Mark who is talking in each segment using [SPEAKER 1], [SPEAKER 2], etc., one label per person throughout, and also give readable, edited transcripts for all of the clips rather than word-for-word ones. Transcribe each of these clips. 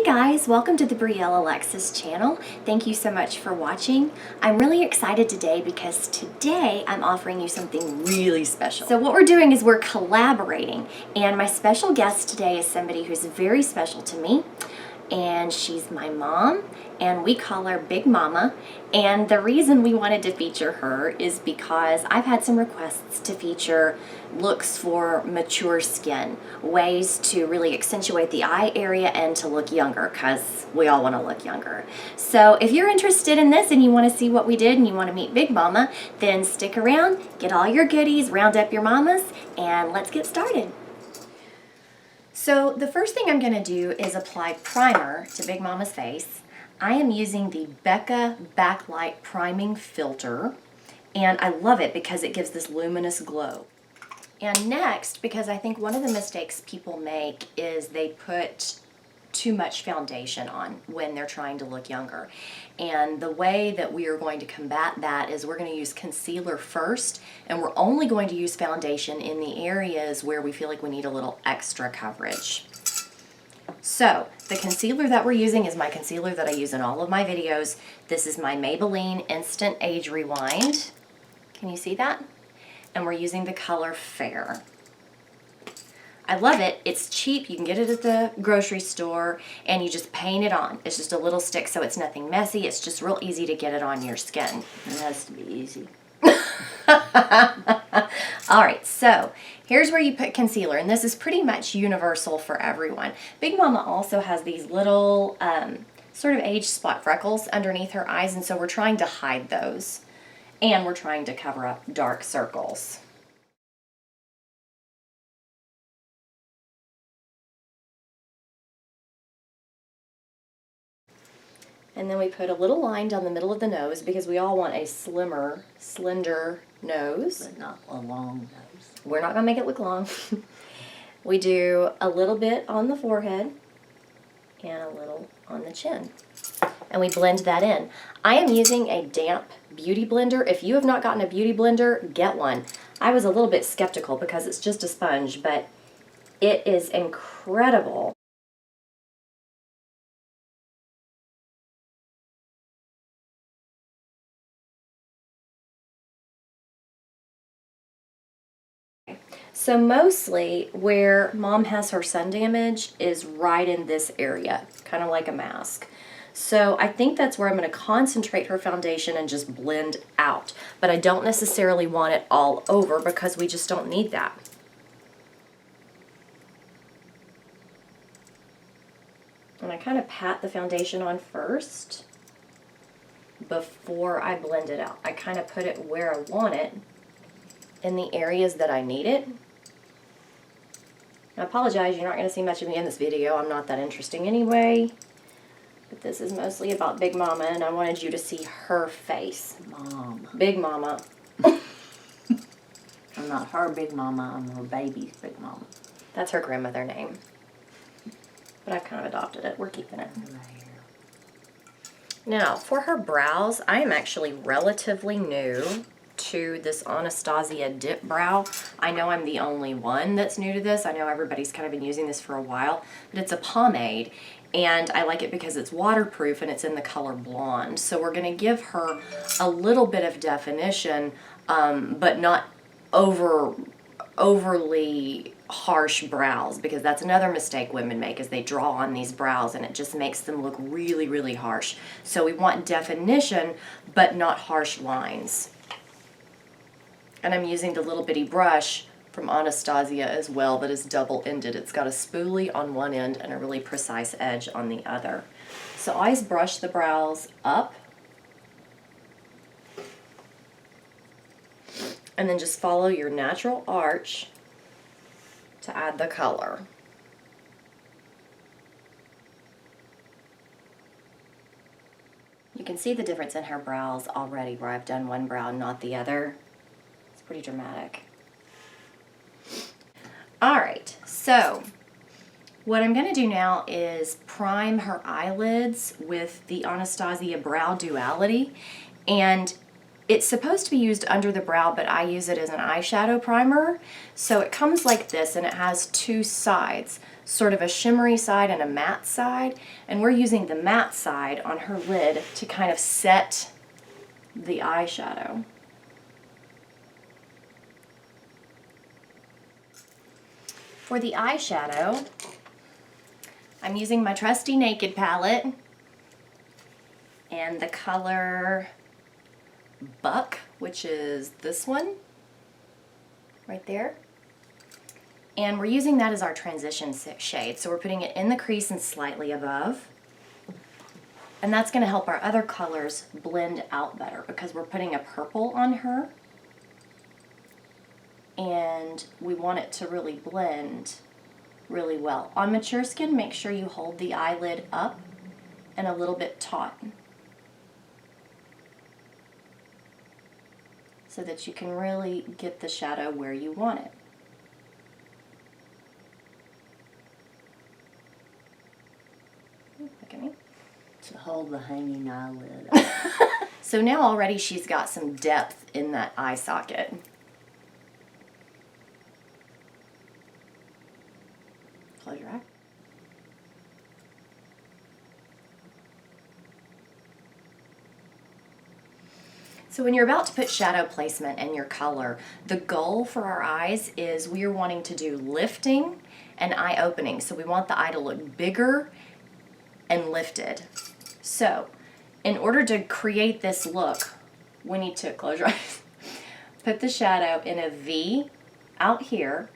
[SPEAKER 1] Hey guys, welcome to the BrielleAlexxis channel. Thank you so much for watching. I'm really excited today because today I'm offering you something really special. So what we're doing is we're collaborating, and my special guest today is somebody who's very special to me, and she's my mom, and we call her Big Mama. And the reason we wanted to feature her is because I've had some requests to feature looks for mature skin, ways to really accentuate the eye area and to look younger, because we all want to look younger. So if you're interested in this and you want to see what we did and you want to meet Big Mama, then stick around, get all your goodies, round up your mamas, and let's get started. So the first thing I'm going to do is apply primer to Big Mama's face. I am using the Becca Backlight Priming Filter, and I love it because it gives this luminous glow. And next, because I think one of the mistakes people make is they put too much foundation on when they're trying to look younger. And the way that we are going to combat that is we're going to use concealer first, and we're only going to use foundation in the areas where we feel like we need a little extra coverage. So the concealer that we're using is my concealer that I use in all of my videos. This is my Maybelline Instant Age Rewind. Can you see that? And we're using the color Fair. I love it. It's cheap. You can get it at the grocery store, and you just paint it on. It's just a little stick, so it's nothing messy. It's just real easy to get it on your skin.
[SPEAKER 2] It has to be easy.
[SPEAKER 1] Alright, so here's where you put concealer, and this is pretty much universal for everyone. Big Mama also has these little sort of age spot freckles underneath her eyes, and so we're trying to hide those. And we're trying to cover up dark circles. And then we put a little line down the middle of the nose because we all want a slimmer, slender nose.
[SPEAKER 2] But not a long nose.
[SPEAKER 1] We're not going to make it look long. We do a little bit on the forehead and a little on the chin. And we blend that in. I am using a damp beauty blender. If you have not gotten a beauty blender, get one. I was a little bit skeptical because it's just a sponge, but it is incredible. So mostly where Mom has her sun damage is right in this area, kind of like a mask. So I think that's where I'm going to concentrate her foundation and just blend out. But I don't necessarily want it all over because we just don't need that. And I kind of pat the foundation on first before I blend it out. I kind of put it where I want it in the areas that I need it. I apologize, you're not going to see much of me in this video. I'm not that interesting anyway. But this is mostly about Big Mama, and I wanted you to see her face.
[SPEAKER 2] Mom.
[SPEAKER 1] Big Mama.
[SPEAKER 2] I'm not her Big Mama, I'm her baby's Big Mama.
[SPEAKER 1] That's her grandmother name. But I've kind of adopted it. We're keeping it. Now, for her brows, I am actually relatively new to this Anastasia dip brow. I know I'm the only one that's new to this. I know everybody's kind of been using this for a while, but it's a pomade, and I like it because it's waterproof and it's in the color blonde. So we're going to give her a little bit of definition, but not overly harsh brows, because that's another mistake women make, is they draw on these brows and it just makes them look really, really harsh. So we want definition, but not harsh lines. And I'm using the little bitty brush from Anastasia as well that is double-ended. It's got a spoolie on one end and a really precise edge on the other. So always brush the brows up. And then just follow your natural arch to add the color. You can see the difference in her brows already where I've done one brow and not the other. Pretty dramatic. Alright, so what I'm going to do now is prime her eyelids with the Anastasia Brow Duality, and it's supposed to be used under the brow, but I use it as an eyeshadow primer. So it comes like this, and it has two sides. sort of a shimmery side and a matte side, and we're using the matte side on her lid to kind of set the eyeshadow. For the eyeshadow, I'm using my trusty Naked palette and the color Buck, which is this one right there. And we're using that as our transition shade. So we're putting it in the crease and slightly above. And that's going to help our other colors blend out better because we're putting a purple on her. And we want it to really blend really well. On mature skin, make sure you hold the eyelid up and a little bit taut, so that you can really get the shadow where you want it. Look at me.
[SPEAKER 2] To hold the hanging eyelid.
[SPEAKER 1] So now already she's got some depth in that eye socket. Close your eye. So when you're about to put shadow placement in your color, the goal for our eyes is we are wanting to do lifting and eye opening. So we want the eye to look bigger and lifted. So in order to create this look, we need to close your eyes. Put the shadow in a V out here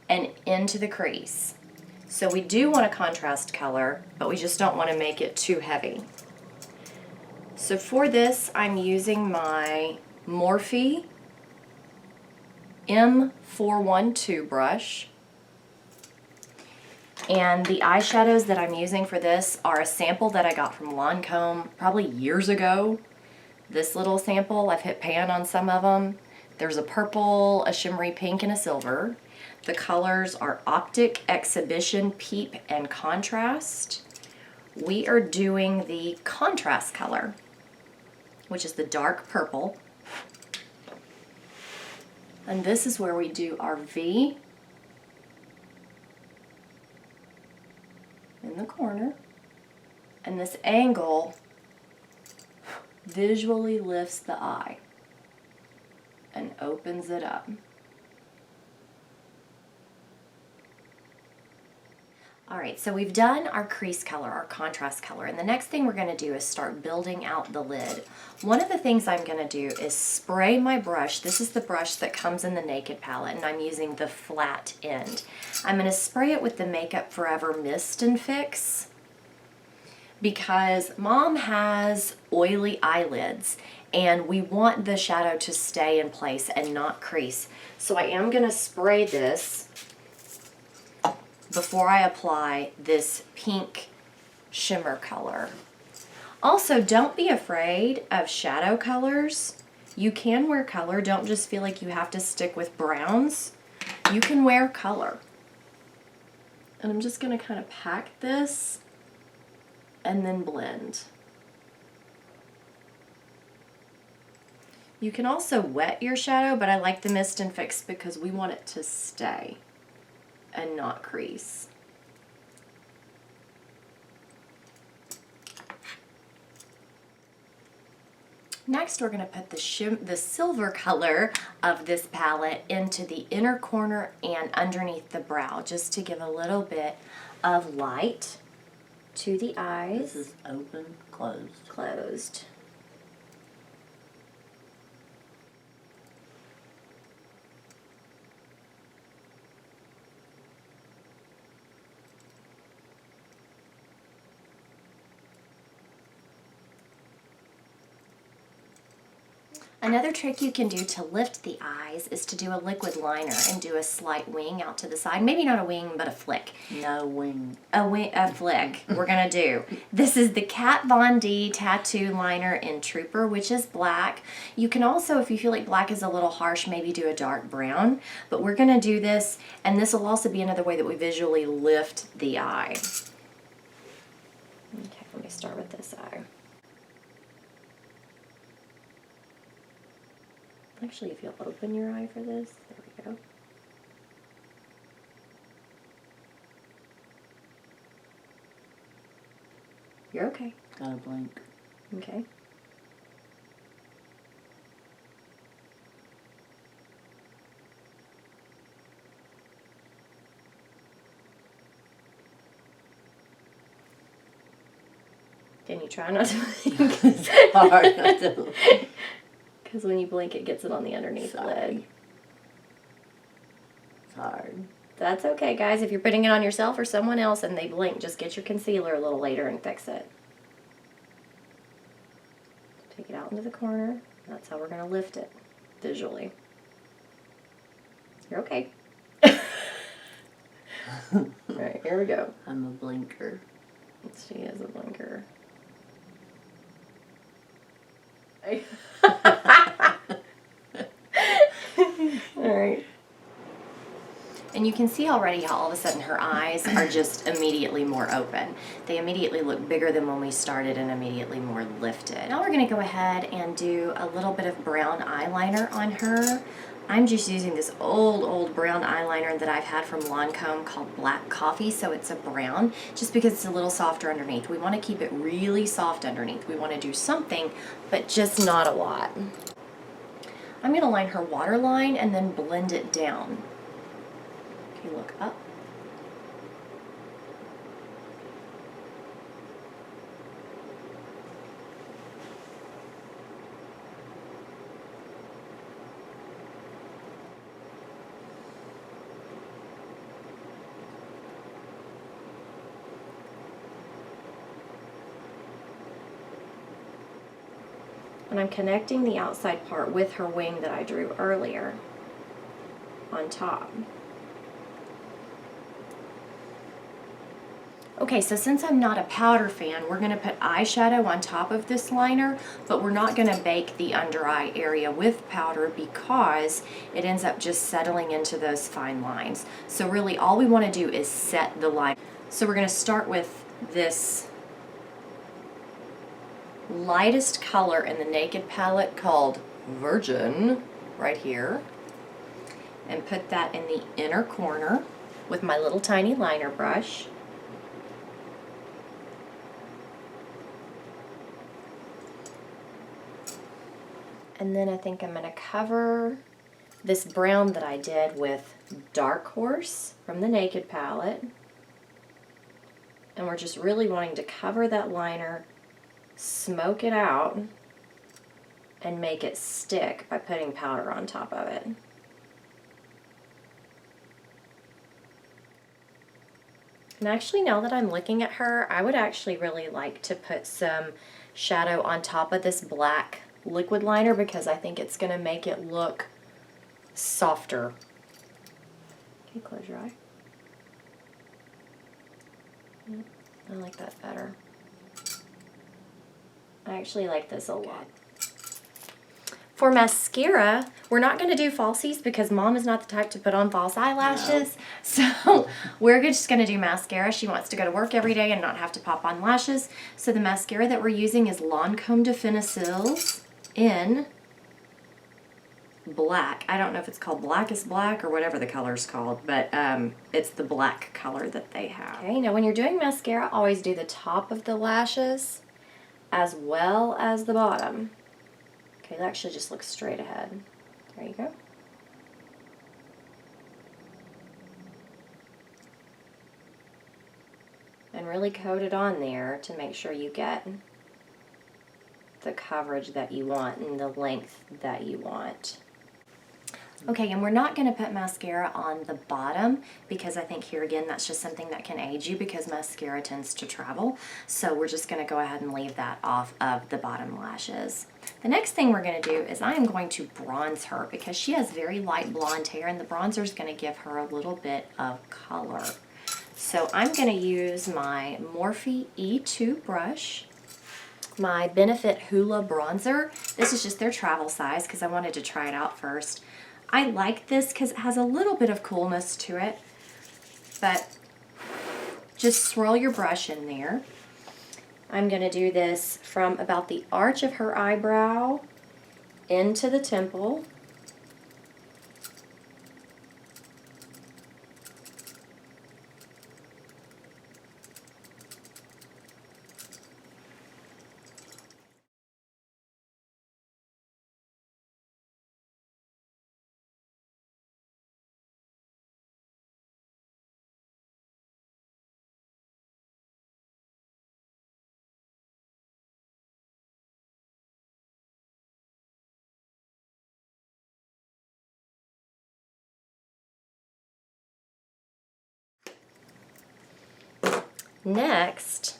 [SPEAKER 1] and into the crease. So we do want a contrast color, but we just don't want to make it too heavy. So for this, I'm using my Morphe M412 brush. And the eyeshadows that I'm using for this are a sample that I got from Lancôme probably years ago. This little sample, I've hit pan on some of them. There's a purple, a shimmery pink, and a silver. The colors are Optic, Exhibition, Peep, and Contrast. We are doing the contrast color, which is the dark purple. And this is where we do our V in the corner. And this angle visually lifts the eye and opens it up. Alright, so we've done our crease color, our contrast color, and the next thing we're going to do is start building out the lid. One of the things I'm going to do is spray my brush. This is the brush that comes in the Naked palette, and I'm using the flat end. I'm going to spray it with the Makeup Forever Mist and Fix because Mom has oily eyelids, and we want the shadow to stay in place and not crease. So I am going to spray this before I apply this pink shimmer color. Also, don't be afraid of shadow colors. You can wear color. Don't just feel like you have to stick with browns. You can wear color. And I'm just going to kind of pack this and then blend. You can also wet your shadow, but I like the Mist and Fix because we want it to stay and not crease. Next, we're going to put the silver color of this palette into the inner corner and underneath the brow, just to give a little bit of light to the eyes.
[SPEAKER 2] This is open, closed.
[SPEAKER 1] Closed. Another trick you can do to lift the eyes is to do a liquid liner and do a slight wing out to the side. Maybe not a wing, but a flick.
[SPEAKER 2] No wing.
[SPEAKER 1] A flick we're gonna do. This is the Kat Von D Tattoo Liner in Trooper, which is black. You can also, if you feel like black is a little harsh, maybe do a dark brown. But we're gonna do this, and this will also be another way that we visually lift the eye. Okay, let me start with this eye. Actually, if you'll open your eye for this, there we go. You're okay.
[SPEAKER 2] Gotta blink.
[SPEAKER 1] Okay. Can you try not to blink?
[SPEAKER 2] It's hard not to blink.
[SPEAKER 1] Because when you blink, it gets it on the underneath lid.
[SPEAKER 2] It's hard.
[SPEAKER 1] That's okay, guys. If you're putting it on yourself or someone else and they blink, just get your concealer a little later and fix it. Take it out into the corner. That's how we're going to lift it visually. You're okay. Alright, here we go.
[SPEAKER 2] I'm a blinker.
[SPEAKER 1] She is a blinker. Alright. And you can see already how all of a sudden her eyes are just immediately more open. They immediately look bigger than when we started and immediately more lifted. Now we're going to go ahead and do a little bit of brown eyeliner on her. I'm just using this old brown eyeliner that I've had from Lancôme called Black Coffee, so it's a brown, just because it's a little softer underneath. We want to keep it really soft underneath. We want to do something, but just not a lot. I'm going to line her waterline and then blend it down. Okay, look up. And I'm connecting the outside part with her wing that I drew earlier on top. Okay, so since I'm not a powder fan, we're going to put eyeshadow on top of this liner, but we're not going to bake the under eye area with powder because it ends up just settling into those fine lines. So really all we want to do is set the line. So we're going to start with this lightest color in the Naked palette called Virgin, right here, and put that in the inner corner with my little tiny liner brush. And then I think I'm going to cover this brown that I did with Dark Horse from the Naked palette. And we're just really wanting to cover that liner, smoke it out, and make it stick by putting powder on top of it. And actually, now that I'm looking at her, I would actually really like to put some shadow on top of this black liquid liner because I think it's going to make it look softer. Okay, close your eye. Yep, I like that better. I actually like this a lot. For mascara, we're not going to do falsies because Mom is not the type to put on false eyelashes. No. So we're just going to do mascara. She wants to go to work every day and not have to pop on lashes. So the mascara that we're using is Lancôme Definicils in black. I don't know if it's called Blackest Black or whatever the color's called, but it's the black color that they have. Okay, now when you're doing mascara, always do the top of the lashes as well as the bottom. Okay, that actually just looks straight ahead. There you go. And really coat it on there to make sure you get the coverage that you want and the length that you want. Okay, and we're not going to put mascara on the bottom because I think here again that's just something that can age you because mascara tends to travel. So we're just going to go ahead and leave that off of the bottom lashes. The next thing we're going to do is I am going to bronze her because she has very light blonde hair and the bronzer is going to give her a little bit of color. So I'm going to use my Morphe E2 brush, my Benefit Hoola bronzer. This is just their travel size because I wanted to try it out first. I like this because it has a little bit of coolness to it, but just swirl your brush in there. I'm going to do this from about the arch of her eyebrow into the temple. Next,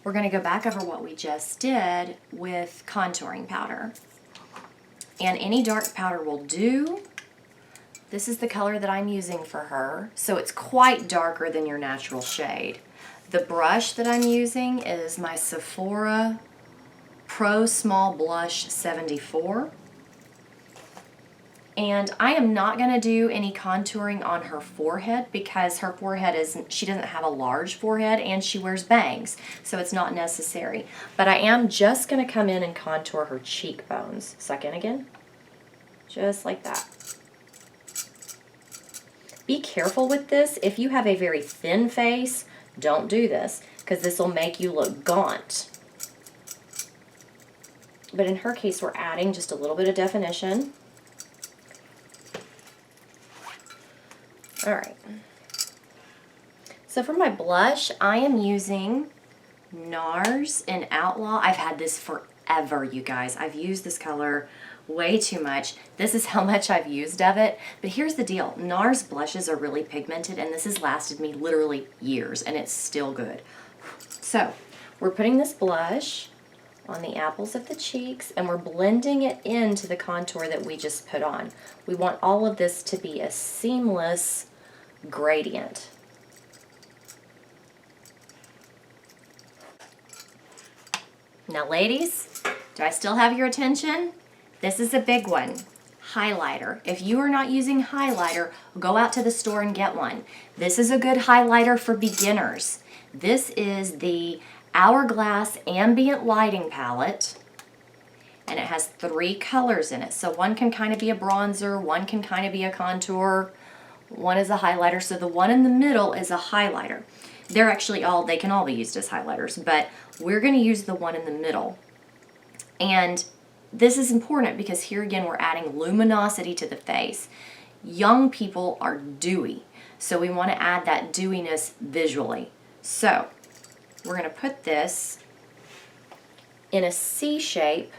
[SPEAKER 1] we're going to go back over what we just did with contouring powder. And any dark powder will do. This is the color that I'm using for her, so it's quite darker than your natural shade. The brush that I'm using is my Sephora Pro Small Blush 74. And I am not going to do any contouring on her forehead because her forehead isn't, she doesn't have a large forehead and she wears bangs, so it's not necessary. But I am just going to come in and contour her cheekbones. Suck in again. Just like that. Be careful with this. If you have a very thin face, don't do this because this will make you look gaunt. But in her case, we're adding just a little bit of definition. All right. So for my blush, I am using Nars in Outlaw. I've had this forever, you guys. I've used this color way too much. This is how much I've used of it. But here's the deal. Nars blushes are really pigmented, and this has lasted me literally years, and it's still good. So we're putting this blush on the apples of the cheeks, and we're blending it into the contour that we just put on. We want all of this to be a seamless gradient. Now ladies, do I still have your attention? This is a big one. Highlighter. If you are not using highlighter, go out to the store and get one. This is a good highlighter for beginners. This is the Hourglass Ambient Lighting Palette, and it has 3 colors in it. So one can kind of be a bronzer, one can kind of be a contour, one is a highlighter. So the one in the middle is a highlighter. They're actually they can all be used as highlighters, but we're going to use the one in the middle. And this is important because here again we're adding luminosity to the face. Young people are dewy, so we want to add that dewiness visually. So we're going to put this in a C shape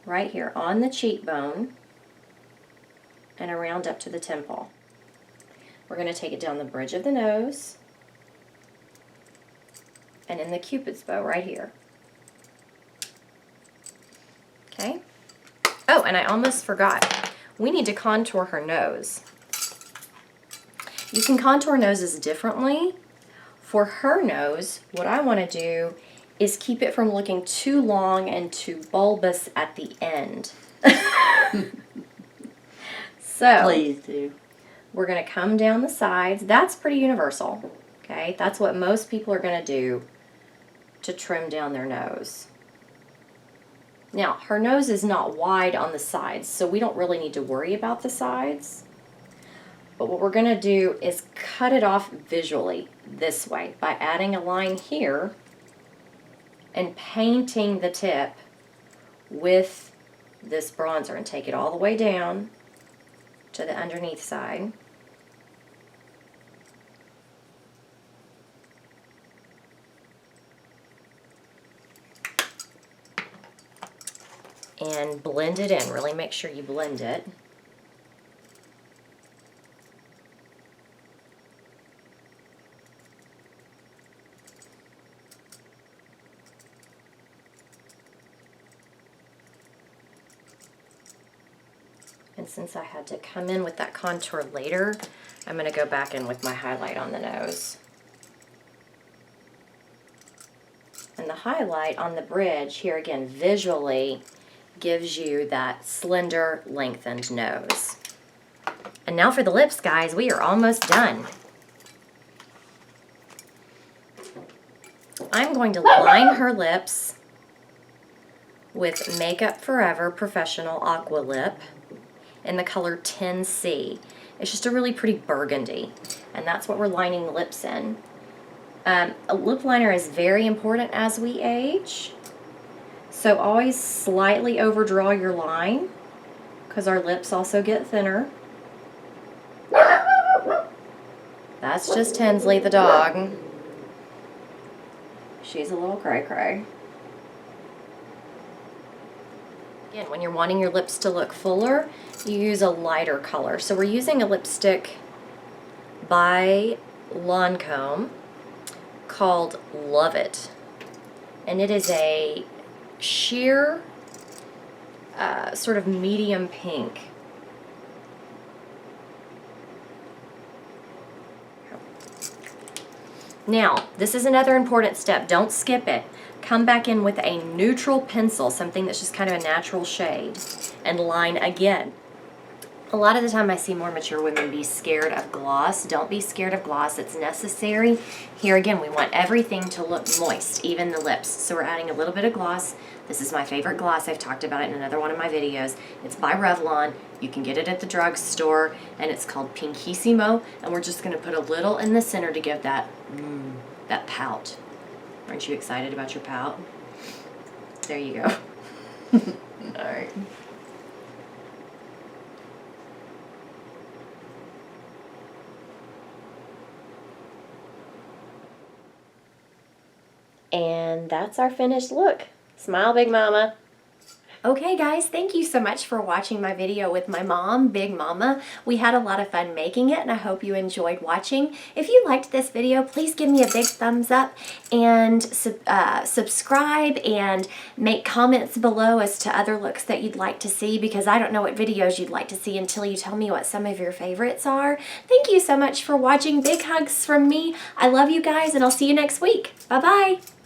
[SPEAKER 1] right here on the cheekbone and around up to the temple. We're going to take it down the bridge of the nose and in the Cupid's bow right here. Okay. Oh, and I almost forgot. We need to contour her nose. You can contour noses differently. For her nose, what I want to do is keep it from looking too long and too bulbous at the end. So,
[SPEAKER 2] Please do.
[SPEAKER 1] We're going to come down the sides. That's pretty universal. Okay, that's what most people are going to do to trim down their nose. Now, her nose is not wide on the sides, so we don't really need to worry about the sides. But what we're going to do is cut it off visually this way by adding a line here and painting the tip with this bronzer, and take it all the way down to the underneath side. And blend it in. Really make sure you blend it. And since I had to come in with that contour later, I'm going to go back in with my highlight on the nose. And the highlight on the bridge, here again, visually gives you that slender, lengthened nose. And now for the lips, guys. We are almost done. I'm going to line her lips with Makeup Forever Professional Aqua Lip in the color 10C. It's just a really pretty burgundy, and that's what we're lining the lips in. A lip liner is very important as we age, so always slightly overdraw your line because our lips also get thinner. That's just Hensley the dog. She's a little cray-cray. Again, when you're wanting your lips to look fuller, you use a lighter color. So we're using a lipstick by Lancôme called Love It. And it is a sheer sort of medium pink. Now, this is another important step. Don't skip it. Come back in with a neutral pencil, something that's just kind of a natural shade, and line again. A lot of the time I see more mature women be scared of gloss. Don't be scared of gloss. It's necessary. Here again, we want everything to look moist, even the lips. So we're adding a little bit of gloss. This is my favorite gloss. I've talked about it in another one of my videos. It's by Revlon. You can get it at the drugstore, and it's called Pinkissimo. And we're just going to put a little in the center to give that, that pout. Aren't you excited about your pout? There you go. All right. And that's our finished look. Smile, Big Mama. Okay guys, thank you so much for watching my video with my mom, Big Mama. We had a lot of fun making it, and I hope you enjoyed watching. If you liked this video, please give me a big thumbs up and subscribe and make comments below as to other looks that you'd like to see, because I don't know what videos you'd like to see until you tell me what some of your favorites are. Thank you so much for watching. Big hugs from me. I love you guys, and I'll see you next week. Bye-bye.